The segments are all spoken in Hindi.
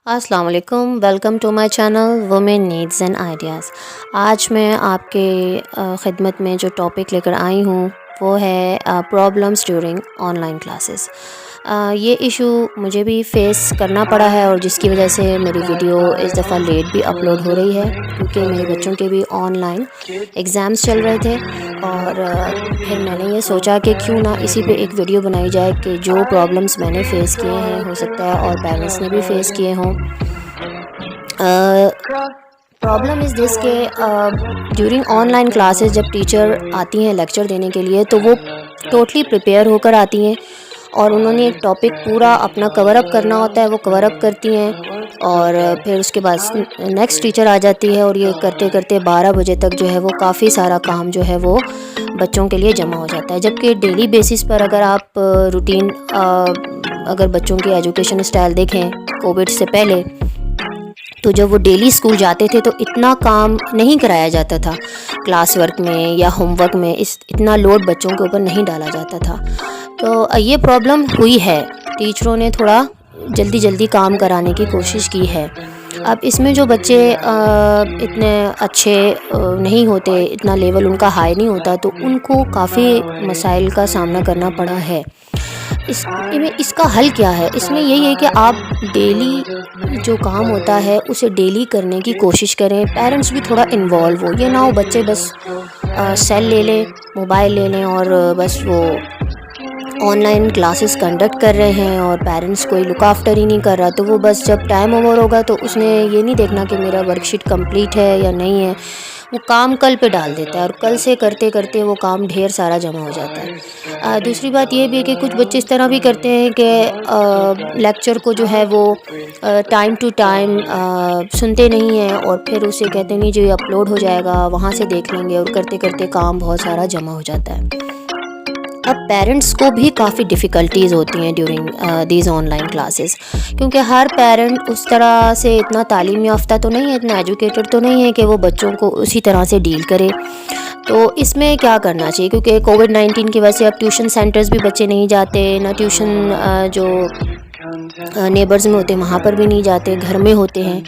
अस्सलाम वालेकुम, welcome to my channel women needs and ideas. आज मैं आपके ख़िदमत में जो टॉपिक लेकर आई हूँ वो है प्रॉब्लम्स ड्यूरिंग ऑनलाइन क्लासेस। ये इशू मुझे भी फेस करना पड़ा है और जिसकी वजह से मेरी वीडियो इस दफ़ा लेट भी अपलोड हो रही है, क्योंकि मेरे बच्चों के भी ऑनलाइन एग्ज़ाम्स चल रहे थे। और फिर मैंने ये सोचा कि क्यों ना इसी पे एक वीडियो बनाई जाए कि जो प्रॉब्लम्स मैंने फ़ेस किए हैं, हो सकता है और पेरेंट्स ने भी फ़ेस किए हों। प्रॉब्लम इज़ दिस के ड्यूरिंग ऑनलाइन क्लासेस जब टीचर आती हैं लेक्चर देने के लिए, तो वो टोटली प्रिपेयर होकर आती हैं और उन्होंने एक टॉपिक पूरा अपना कवर अप करना होता है, वो कवर अप करती हैं। और फिर उसके बाद नेक्स्ट टीचर आ जाती है और ये करते करते 12 बजे तक जो है वो काफ़ी सारा काम जो है वो बच्चों के लिए जमा हो जाता है। जबकि डेली बेसिस पर अगर आप रूटीन अगर बच्चों की एजुकेशन स्टाइल देखें कोविड से पहले, तो जब वो डेली स्कूल जाते थे तो इतना काम नहीं कराया जाता था क्लास वर्क में या होमवर्क में, इतना लोड बच्चों के ऊपर नहीं डाला जाता था। तो ये प्रॉब्लम हुई है, टीचरों ने थोड़ा जल्दी जल्दी काम कराने की कोशिश की है। अब इसमें जो बच्चे इतने अच्छे नहीं होते, इतना लेवल उनका हाई नहीं होता, तो उनको काफ़ी मसाइल का सामना करना पड़ा है। इसका हल क्या है? इसमें यही है कि आप डेली जो काम होता है उसे डेली करने की कोशिश करें। पेरेंट्स भी थोड़ा इन्वॉल्व हो, ये ना हो बच्चे बस सेल ले लें, मोबाइल ले लें और बस वो ऑनलाइन क्लासेस कंडक्ट कर रहे हैं और पेरेंट्स कोई लुक आफ्टर ही नहीं कर रहा। तो वो बस जब टाइम ओवर होगा तो उसने ये नहीं देखना कि मेरा वर्कशीट कंप्लीट है या नहीं है, वो काम कल पे डाल देता है और कल से करते करते वो काम ढेर सारा जमा हो जाता है। दूसरी बात ये भी है कि कुछ बच्चे इस तरह भी करते हैं कि लेक्चर को जो है वो टाइम टू टाइम सुनते नहीं हैं और फिर उसे कहते नहीं जो ये अपलोड हो जाएगा वहाँ से देख लेंगे, और करते करते काम बहुत सारा जमा हो जाता है। अब पेरेंट्स को भी काफ़ी डिफ़िकल्टीज़ होती हैं ड्यूरिंग दीज ऑनलाइन क्लासेस, क्योंकि हर पेरेंट उस तरह से इतना तालीम याफ्ता तो नहीं है, इतना एजुकेटेड तो नहीं है कि वो बच्चों को उसी तरह से डील करे। तो इसमें क्या करना चाहिए, क्योंकि कोविड-19 की वजह से अब ट्यूशन सेंटर्स भी बच्चे नहीं जाते, ना ट्यूशन जो नेबर्स में होते हैं वहाँ पर भी नहीं जाते, घर में होते हैं।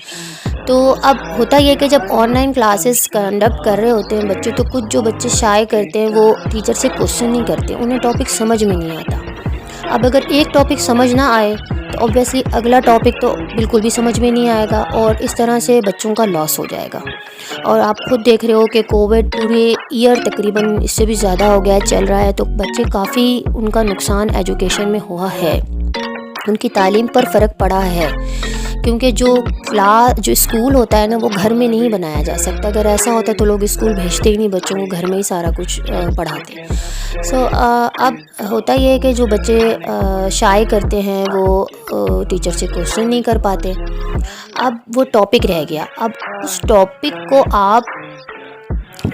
तो अब होता ये है कि जब ऑनलाइन क्लासेस कंडक्ट कर रहे होते हैं बच्चे, तो कुछ जो बच्चे शाय करते हैं वो टीचर से क्वेश्चन नहीं करते, उन्हें टॉपिक समझ में नहीं आता। अब अगर एक टॉपिक समझ ना आए तो ऑब्वियसली अगला टॉपिक तो बिल्कुल भी समझ में नहीं आएगा और इस तरह से बच्चों का लॉस हो जाएगा। और आप खुद देख रहे हो कि कोविड पूरे ईयर तकरीबन इससे भी ज़्यादा हो गया चल रहा है, तो बच्चे काफ़ी उनका नुकसान एजुकेशन में हुआ है, उनकी तालीम पर फ़र्क पड़ा है, क्योंकि जो स्कूल होता है ना वो घर में नहीं बनाया जा सकता। अगर ऐसा होता तो लोग स्कूल भेजते ही नहीं, बच्चों को घर में ही सारा कुछ पढ़ाते। अब होता ये है कि जो बच्चे शाय करते हैं वो टीचर से क्वेश्चन नहीं कर पाते। अब वो टॉपिक रह गया, अब उस टॉपिक को आप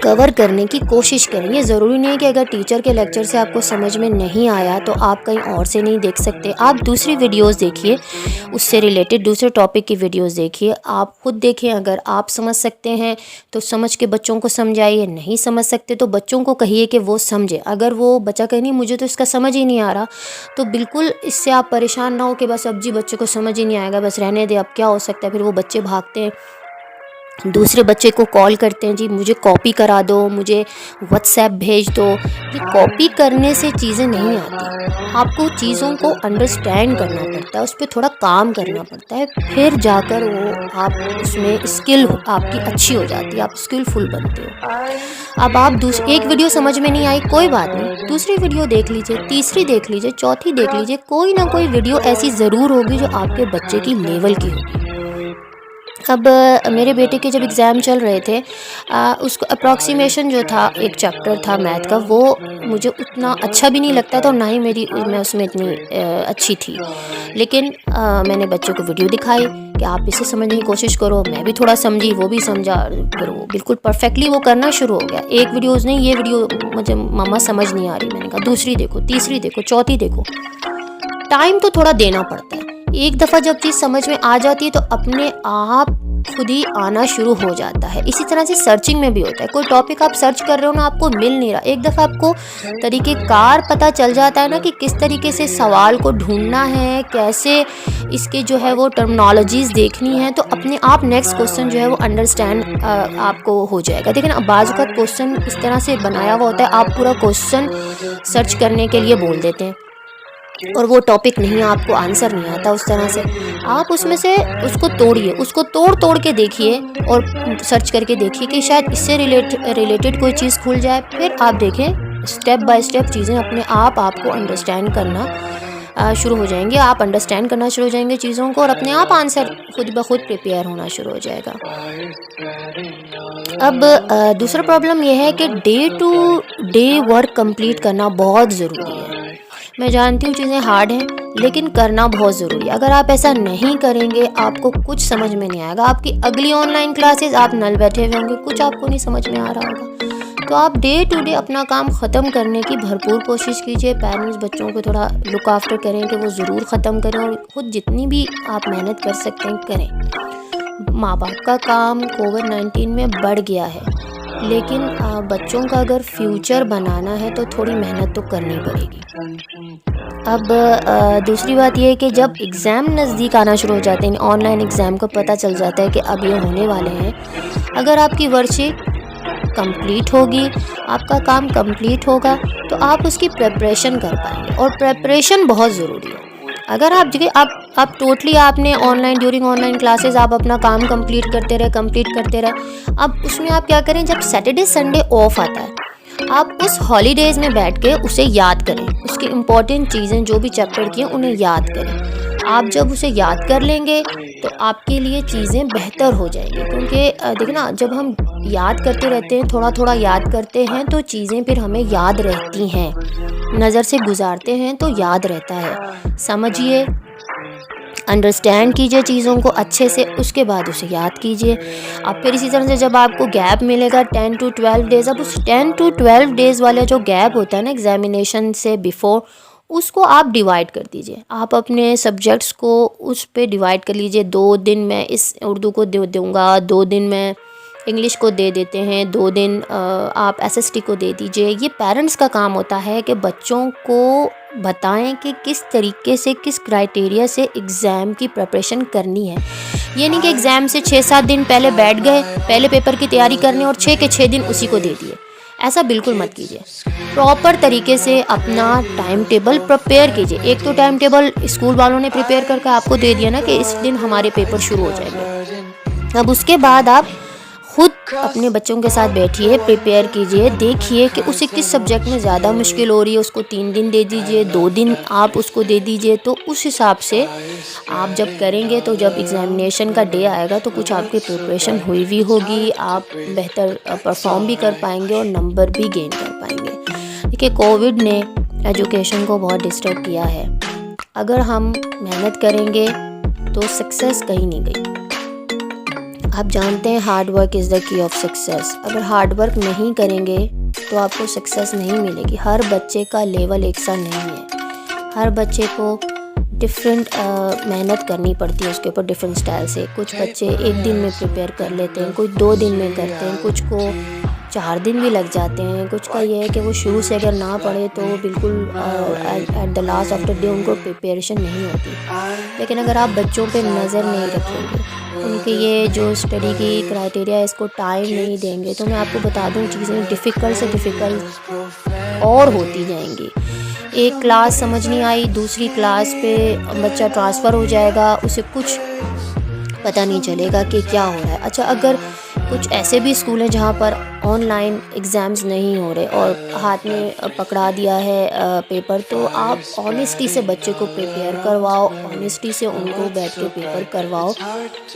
कवर करने की कोशिश करें। ये ज़रूरी नहीं है कि अगर टीचर के लेक्चर से आपको समझ में नहीं आया तो आप कहीं और से नहीं देख सकते, आप दूसरी वीडियोस देखिए, उससे रिलेटेड दूसरे टॉपिक की वीडियोस देखिए, आप खुद देखें। अगर आप समझ सकते हैं तो समझ के बच्चों को समझाइए, नहीं समझ सकते तो बच्चों को कहिए कि वो समझे। अगर वो बच्चा कहे नहीं मुझे तो इसका समझ ही नहीं आ रहा, तो बिल्कुल इससे आप परेशान ना हो कि बस अब जी बच्चे को समझ ही नहीं आएगा, बस रहने दे, अब क्या हो सकता है। फिर वो बच्चे भागते हैं, दूसरे बच्चे को कॉल करते हैं, जी मुझे कॉपी करा दो, मुझे व्हाट्सएप भेज दो। ये कॉपी करने से चीज़ें नहीं आती, आपको चीज़ों को अंडरस्टैंड करना पड़ता है, उस पर थोड़ा काम करना पड़ता है, फिर जाकर वो आप उसमें स्किल आपकी अच्छी हो जाती है, आप स्किलफुल बनते हो। अब आप एक वीडियो समझ में नहीं आई, कोई बात नहीं, दूसरी वीडियो देख लीजिए, तीसरी देख लीजिए, चौथी देख लीजिए, कोई ना कोई वीडियो ऐसी ज़रूर होगी जो आपके बच्चे की लेवल की होगी। अब मेरे बेटे के जब एग्ज़ाम चल रहे थे, उसको अप्रॉक्सीमेशन जो था, एक चैप्टर था मैथ का, वो मुझे उतना अच्छा भी नहीं लगता था और ना ही मैं उसमें इतनी अच्छी थी। लेकिन मैंने बच्चों को वीडियो दिखाई कि आप इसे समझने की कोशिश करो, मैं भी थोड़ा समझी, वो भी समझा, फिर वो बिल्कुल परफेक्टली वो करना शुरू हो गया। एक वीडियोज़ नहीं, ये वीडियो मुझे मम्मा समझ नहीं आ रही, मैंने कहा दूसरी देखो, तीसरी देखो, चौथी देखो। टाइम तो थोड़ा देना पड़ता है। एक दफ़ा जब चीज़ समझ में आ जाती है तो अपने आप खुद ही आना शुरू हो जाता है। इसी तरह से सर्चिंग में भी होता है, कोई टॉपिक आप सर्च कर रहे हो ना, आपको मिल नहीं रहा, एक दफ़ा आपको तरीक़ेकार पता चल जाता है ना कि किस तरीके से सवाल को ढूंढना है, कैसे इसके जो है वो टर्मिनोलॉजीज़ देखनी है, तो अपने आप नेक्स्ट क्वेश्चन जो है वो अंडरस्टैंड आपको हो जाएगा। देखिए ना, बाज़ का क्वेश्चन इस तरह से बनाया हुआ होता है, आप पूरा क्वेश्चन सर्च करने के लिए बोल देते हैं और वो टॉपिक नहीं, आपको आंसर नहीं आता उस तरह से, आप उसमें से उसको तोड़िए, उसको तोड़ के देखिए और सर्च करके देखिए कि शायद इससे रिलेटेड कोई चीज़ खुल जाए। फिर आप देखें स्टेप बाय स्टेप चीज़ें अपने आप आपको अंडरस्टैंड करना शुरू हो जाएंगे, आप अंडरस्टैंड करना शुरू हो जाएंगे चीज़ों को और अपने आप आंसर खुद ब खुद प्रिपेयर होना शुरू हो जाएगा। अब दूसरा प्रॉब्लम यह है कि day to day work complete करना बहुत ज़रूरी है। मैं जानती हूँ चीज़ें हार्ड हैं, लेकिन करना बहुत ज़रूरी है। अगर आप ऐसा नहीं करेंगे आपको कुछ समझ में नहीं आएगा। आपकी अगली ऑनलाइन क्लासेस आप नल बैठे हुए होंगे, कुछ आपको नहीं समझ में आ रहा होगा। तो आप डे टू डे अपना काम ख़त्म करने की भरपूर कोशिश कीजिए। पेरेंट्स बच्चों को थोड़ा लुक आफ्टर करें कि वो ज़रूर ख़त्म करें और ख़ुद जितनी भी आप मेहनत कर सकते हैं करें। माँ बाप का काम कोविड-19 में बढ़ गया है, लेकिन बच्चों का अगर फ्यूचर बनाना है तो थोड़ी मेहनत तो करनी पड़ेगी। अब दूसरी बात यह है कि जब एग्ज़ाम नज़दीक आना शुरू हो जाते हैं, ऑनलाइन एग्ज़ाम को पता चल जाता है कि अब ये होने वाले हैं, अगर आपकी वर्कशीट कंप्लीट होगी, आपका काम कंप्लीट होगा, तो आप उसकी प्रिपरेशन कर पाएंगे और प्रिपरेशन बहुत ज़रूरी है। अगर आप टोटली आपने ड्यूरिंग ऑनलाइन क्लासेस आप अपना काम कंप्लीट करते रहे, अब उसमें आप क्या करें, जब सैटरडे संडे ऑफ आता है आप उस हॉलीडेज़ में बैठ के उसे याद करें, उसकी इम्पॉर्टेंट चीज़ें जो भी चैप्टर की हैं उन्हें याद करें। आप जब उसे याद कर लेंगे तो आपके लिए चीज़ें बेहतर हो जाएंगी, क्योंकि देखिए ना, जब हम याद करते रहते हैं, थोड़ा थोड़ा याद करते हैं तो चीज़ें फिर हमें याद रहती हैं, नज़र से गुजारते हैं तो याद रहता है। समझिए, अंडरस्टैंड कीजिए चीज़ों को अच्छे से, उसके बाद उसे याद कीजिए। अब फिर इसी तरह से जब आपको गैप मिलेगा 10 to 12 डेज़, अब उस 10 to 12 डेज़ वाला जो गैप होता है ना एग्जामिनेशन से बिफ़ोर, उसको आप डिवाइड कर दीजिए। आप अपने सब्जेक्ट्स को उस पे डिवाइड कर लीजिए। 2 दिन मैं इस उर्दू को दूँगा, 2 दिन मैं इंग्लिश को दे देते हैं, 2 दिन आप एसएसटी को दे दीजिए। ये पेरेंट्स का काम होता है कि बच्चों को बताएं कि किस तरीके से, किस क्राइटेरिया से एग्ज़ाम की प्रिपरेशन करनी है। ये नहीं कि एग्ज़ाम से 6-7 दिन पहले बैठ गए, पहले पेपर की तैयारी करने और 6 के 6 दिन उसी को दे दिए। ऐसा बिल्कुल मत कीजिए। प्रॉपर तरीके से अपना टाइम टेबल प्रिपेयर कीजिए। एक तो टाइम टेबल स्कूल वालों ने प्रिपेयर करके आपको दे दिया ना कि इस दिन हमारे पेपर शुरू हो जाएंगे। अब उसके बाद आप खुद अपने बच्चों के साथ बैठिए, प्रिपेयर कीजिए, देखिए कि उसे किस सब्जेक्ट में ज़्यादा मुश्किल हो रही है, उसको 3 दिन दे दीजिए, 2 दिन आप उसको दे दीजिए। तो उस हिसाब से आप जब करेंगे तो जब एग्ज़ामिनेशन का डे आएगा तो कुछ आपकी प्रिपरेशन हुई भी होगी, आप बेहतर परफॉर्म भी कर पाएंगे और नंबर भी गेन कर पाएंगे। देखिए, कोविड ने एजुकेशन को बहुत डिस्टर्ब किया है। अगर हम मेहनत करेंगे तो सक्सेस कहीं नहीं गई। आप जानते हैं hard work is the key of success. अगर हार्ड वर्क नहीं करेंगे तो आपको सक्सेस नहीं मिलेगी। हर बच्चे का लेवल एक सा नहीं है, हर बच्चे को डिफरेंट मेहनत करनी पड़ती है, उसके ऊपर डिफरेंट स्टाइल से। कुछ बच्चे 1 दिन में प्रिपेयर कर लेते हैं, कुछ 2 दिन में करते हैं, कुछ को 4 दिन भी लग जाते हैं। कुछ का ये है कि वो शुरू से अगर ना पढ़े तो बिल्कुल at the last of the day उनको प्रिपरेशन नहीं होती। लेकिन अगर आप बच्चों पे नज़र नहीं रखेंगे, उनके ये जो स्टडी की क्राइटेरिया है इसको टाइम नहीं देंगे, तो मैं आपको बता दूं चीज़ें डिफ़िकल्ट से डिफ़िकल्ट और होती जाएंगी। एक क्लास समझ नहीं आई, दूसरी क्लास पे बच्चा ट्रांसफ़र हो जाएगा, उसे कुछ पता नहीं चलेगा कि क्या हो रहा है। अच्छा, अगर कुछ ऐसे भी स्कूल हैं जहाँ पर ऑनलाइन एग्ज़ाम्स नहीं हो रहे और हाथ में पकड़ा दिया है पेपर, तो आप ऑनेस्टी से बच्चे को प्रिपेयर करवाओ, ऑनेस्टी से उनको बैठ के पेपर करवाओ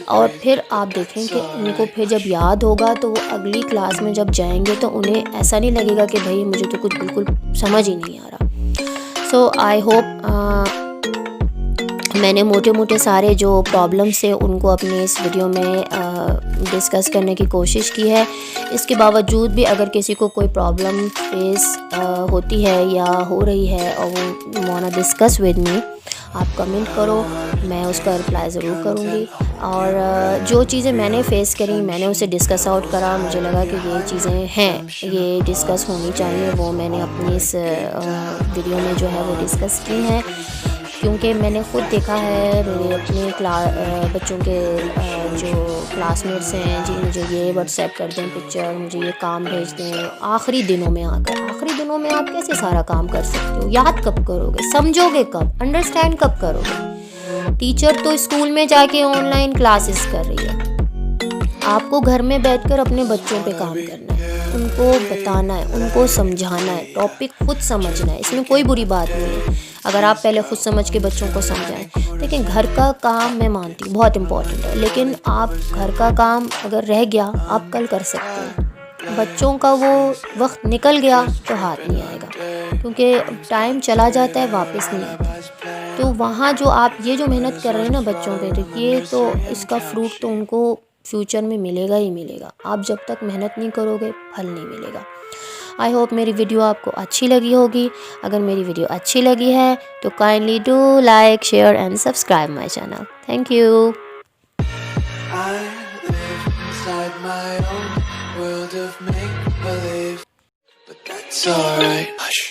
और फिर आप देखें कि उनको फिर जब याद होगा तो वो अगली क्लास में जब जाएंगे तो उन्हें ऐसा नहीं लगेगा कि भाई मुझे तो कुछ बिल्कुल समझ ही नहीं आ रहा। सो आई होप मैंने मोटे सारे जो प्रॉब्लम्स थे उनको अपने इस वीडियो में डिस्कस करने की कोशिश की है। इसके बावजूद भी अगर किसी को कोई प्रॉब्लम फेस होती है या हो रही है और वो वांना डिस्कस विद मी, आप कमेंट करो, मैं उसका रिप्लाई ज़रूर करूँगी। और जो चीज़ें मैंने फ़ेस करी, मैंने उसे डिस्कस आउट करा, मुझे लगा कि ये चीज़ें हैं, ये डिस्कस होनी चाहिए, वो मैंने अपनी इस वीडियो में जो है वो डिस्कस की हैं। क्योंकि मैंने ख़ुद देखा है, मेरे अपने बच्चों के जो क्लासमेट्स हैं जी, मुझे ये व्हाट्सएप कर दें पिक्चर, मुझे ये काम भेज दें, आखिरी दिनों में आकर। आखिरी दिनों में आप कैसे सारा काम कर सकते हो? याद कब करोगे? समझोगे कब? अंडरस्टैंड कब करोगे? टीचर तो स्कूल में जाके ऑनलाइन क्लासेस कर रही है, आपको घर में बैठकर अपने बच्चों पे काम करना है, उनको बताना है, उनको समझाना है, टॉपिक खुद समझना है। इसमें कोई बुरी बात नहीं है अगर आप पहले खुद समझ के बच्चों को समझाएं। लेकिन घर का काम मैं मानती हूँ बहुत इम्पोर्टेंट है, लेकिन आप घर का काम अगर रह गया आप कल कर सकते हैं। बच्चों का वो वक्त निकल गया तो हाथ नहीं आएगा, क्योंकि टाइम चला जाता है, वापस नहीं आता। तो वहाँ जो आप ये जो मेहनत कर रहे हैं ना बच्चों पे, तो ये तो इसका फ्रूट तो उनको फ्यूचर में मिलेगा ही मिलेगा। आप जब तक मेहनत नहीं करोगे फल नहीं मिलेगा। आई होप मेरी वीडियो आपको अच्छी लगी होगी। अगर मेरी वीडियो अच्छी लगी है तो kindly do like, share and subscribe my channel. Thank you. I live inside my own world of make-believe, but that's alright. Hush.